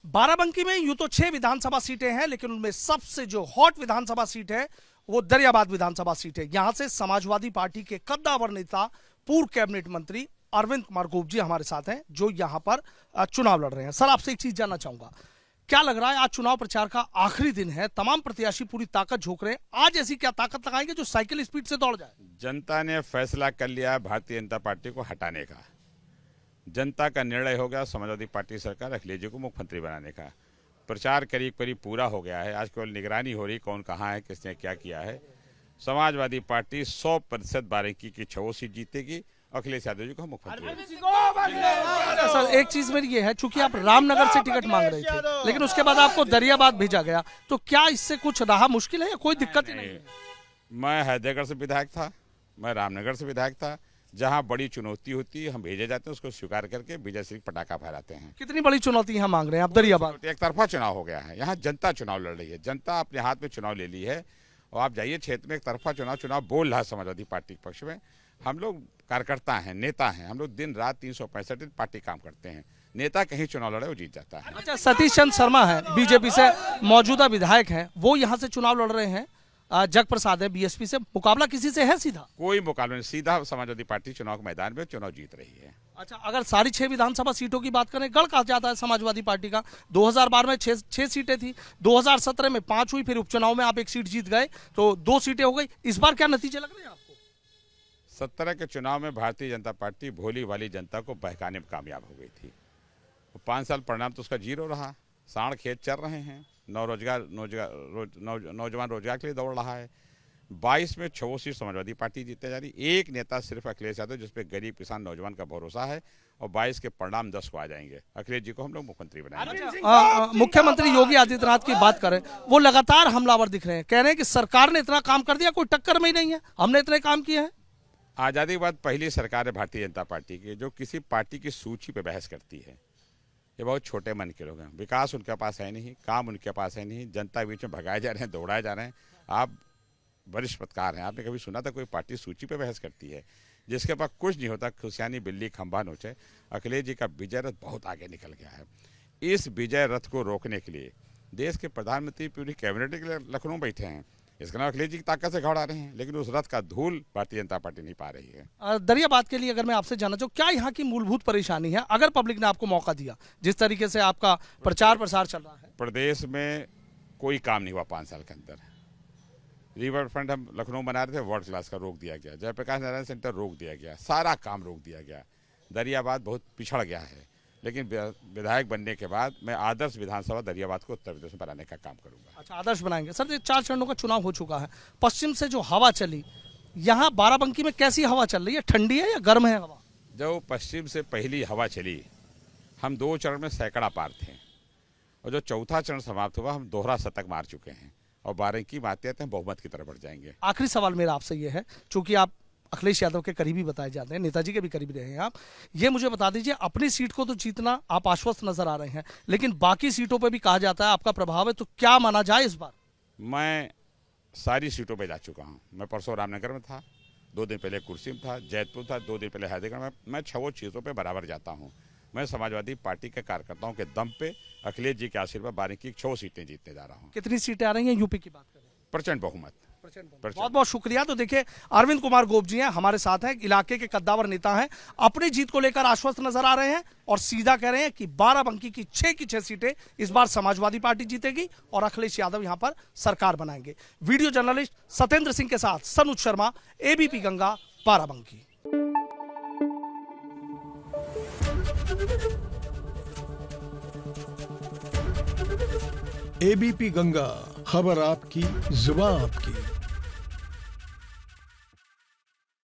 बाराबंकी में यूं तो 6 विधानसभा सीटें हैं, लेकिन उनमें सबसे जो हॉट विधानसभा सीट है वो दरियाबाद विधानसभा सीट है। यहां से समाजवादी पार्टी के कद्दावर नेता, पूर्व कैबिनेट मंत्री अरविंद कुमार गोप जी हमारे साथ हैं, जो यहां पर चुनाव लड़ रहे हैं। सर, आपसे एक चीज जानना चाहूंगा, क्या लग रहा है आज चुनाव प्रचार का आखिरी दिन है, तमाम प्रत्याशी पूरी ताकत झोंक रहे हैं, आज ऐसी क्या ताकत लगाएंगे जो साइकिल स्पीड से दौड़ जाए? जनता ने फैसला कर लिया है भारतीय जनता पार्टी को हटाने का। जनता का निर्णय हो गया समाजवादी पार्टी सरकार अखिलेश जी को मुख्यमंत्री बनाने का। प्रचार करीब करीब पूरा हो गया है। आज केवल निगरानी हो रही कौन कहाँ है, किसने क्या किया है। समाजवादी पार्टी 100% बाराबंकी की 6 सीट जीतेगी। अखिलेश यादव जी को मुख्यमंत्री। सर, एक चीज मेरी ये है, चूंकि आप रामनगर से टिकट मांग रहे थे, लेकिन उसके बाद आपको दरियाबाद भेजा गया, तो क्या इससे कुछ रहा मुश्किल है या कोई दिक्कत ही नहीं है? मैं हैदरगढ़ से विधायक था, मैं रामनगर से विधायक था। जहां बड़ी चुनौती होती है हम भेजे जाते हैं, उसको स्वीकार करके विजय श्री पटाखा फहराते हैं। कितनी बड़ी चुनौती यहाँ मांग रहे हैं आप दरियाबाद? एक तरफा चुनाव हो गया है, यहाँ जनता चुनाव लड़ रही है। जनता अपने हाथ में चुनाव ले ली है और आप जाइए क्षेत्र में, एक तरफा चुनाव बोल रहा है समाजवादी पार्टी के पक्ष में। हम लोग कार्यकर्ता हैं, नेता हैं, हम लोग दिन रात 365 दिन पार्टी काम करते हैं। नेता कहीं चुनाव लड़े वो जीत जाता है। अच्छा, सतीश चंद्र शर्मा है, बीजेपी से मौजूदा विधायक हैं, वो यहाँ से चुनाव लड़ रहे हैं। जग प्रसाद है बीएसपी से, मुकाबला किसी से है सीधा? कोई मुकाबला नहीं, सीधा समाजवादी पार्टी चुनाव के मैदान में चुनाव जीत रही है। अच्छा, अगर सारी 6 विधानसभा सीटों की बात करें, गढ़ कहा जाता है समाजवादी पार्टी का। 2012 में 6 सीटें थी, 2017 में 5 हुई, फिर उपचुनाव में आप 1 सीट जीत गए, तो 2 सीटें हो गई। इस बार क्या नतीजे लग रहे हैं आपको? 17 के चुनाव में भारतीय जनता पार्टी भोली वाली जनता को बहकाने में कामयाब हो गई थी। 5 साल परिणाम तो उसका 0 रहा। साढ़ खेत चल रहे हैं, नौजवान रोजगार के लिए दौड़ रहा है। 22 में 6 सीट समाजवादी पार्टी जीतने जा रही। एक नेता सिर्फ अखिलेश यादव, जिसपे गरीब किसान नौजवान का भरोसा है, और 22 के परिणाम 10 को आ जाएंगे। अखिलेश जी को हम लोग मुख्यमंत्री बनाएंगे। मुख्यमंत्री योगी आदित्यनाथ की बात करें, वो लगातार हमलावर दिख रहे हैं, कह रहे हैं कि सरकार ने इतना काम कर दिया, कोई टक्कर में ही नहीं है, हमने इतने काम किए हैं। आज़ादी के बाद पहली सरकार है भारतीय जनता पार्टी की जो किसी पार्टी की सूची पे बहस करती है। ये बहुत छोटे मन के लोग हैं, विकास उनके पास है नहीं, काम उनके पास है नहीं, जनता बीच में भगाए जा रहे हैं, दौड़ाए जा रहे हैं। आप वरिष्ठ पत्रकार हैं, आपने कभी सुना था कोई पार्टी सूची पे बहस करती है? जिसके पास कुछ नहीं होता, खुशियानी बिल्ली खंभा नोचे। अखिलेश जी का विजय रथ बहुत आगे निकल गया है। इस विजय रथ को रोकने के लिए देश के प्रधानमंत्री पूरी कैबिनेट के लिए लखनऊ बैठे हैं। इसके अलावा अखिलेश जी की ताकत से घबरा रहे हैं, लेकिन उस रथ का धूल भारतीय जनता पार्टी नहीं पा रही है। दरियाबाद के लिए अगर मैं आपसे जानना चाहूँ, क्या यहाँ की मूलभूत परेशानी है, अगर पब्लिक ने आपको मौका दिया, जिस तरीके से आपका प्रचार प्रसार चल रहा है? प्रदेश में कोई काम नहीं हुआ 5 साल के अंदर। रिवर फ्रंट हम लखनऊ बना रहे थे, वर्ल्ड क्लास का रोक दिया गया। जयप्रकाश नारायण सेंटर रोक दिया गया, सारा काम रोक दिया गया। दरियाबाद बहुत पिछड़ गया है, लेकिन विधायक बनने के बाद मैं आदर्श विधानसभा दरियाबाद को उत्तर प्रदेश में बनाने का काम करूंगा। अच्छा, आदर्श बनाएंगे। सर, 4 चरणों का चुनाव हो चुका है, पश्चिम से जो हवा चली, यहाँ बाराबंकी में कैसी हवा चल रही है? ठंडी है या गर्म है हवा? जो पश्चिम से पहली हवा चली, हम 2 चरण में सैकड़ा पार थे, और जो चौथा चरण समाप्त हुआ हम दोहरा शतक मार चुके हैं, और बाराबंकी में आते हैं बहुमत की तरफ बढ़ जाएंगे। आखिरी सवाल मेरा आपसे ये है, चूंकि आप अखिलेश यादव के करीबी बताए जाते हैं, नेताजी के भी करीबी रहे हैं आप, ये मुझे बता दीजिए, अपनी सीट को तो जीतना आप आश्वस्त नजर आ रहे हैं, लेकिन बाकी सीटों पे भी कहा जाता है आपका प्रभाव है, तो क्या माना जाए इस बार? मैं सारी सीटों पे जा चुका हूँ। मैं परसों रामनगर में था, 2 दिन पहले कुर्सी में था, जैतपुर था, 2 दिन पहले हैदरगढ़ में। मैं 6 चीज़ों पे बराबर जाता हूँ। मैं समाजवादी पार्टी के कार्यकर्ताओं के दम पे अखिलेश जी के आशीर्वाद बाराबंकी की 6 सीटें जीतने जा रहा हूँ। कितनी सीटें आ रही हैं यूपी की बात करें? प्रचंड बहुमत। बहुत बहुत शुक्रिया। तो देखिए, अरविंद कुमार गोप जी हैं हमारे साथ हैं, इलाके के कद्दावर नेता हैं, अपनी जीत को लेकर आश्वस्त नजर आ रहे हैं और सीधा कह रहे हैं कि बाराबंकी की 6 की 6 सीटें इस बार समाजवादी पार्टी जीतेगी और अखिलेश यादव यहां पर सरकार बनाएंगे। वीडियो जर्नलिस्ट सत्येंद्र सिंह के साथ सनुज शर्मा, एबीपी गंगा, बाराबंकी। एबीपी गंगा, खबर आपकी, जुबान आपकी।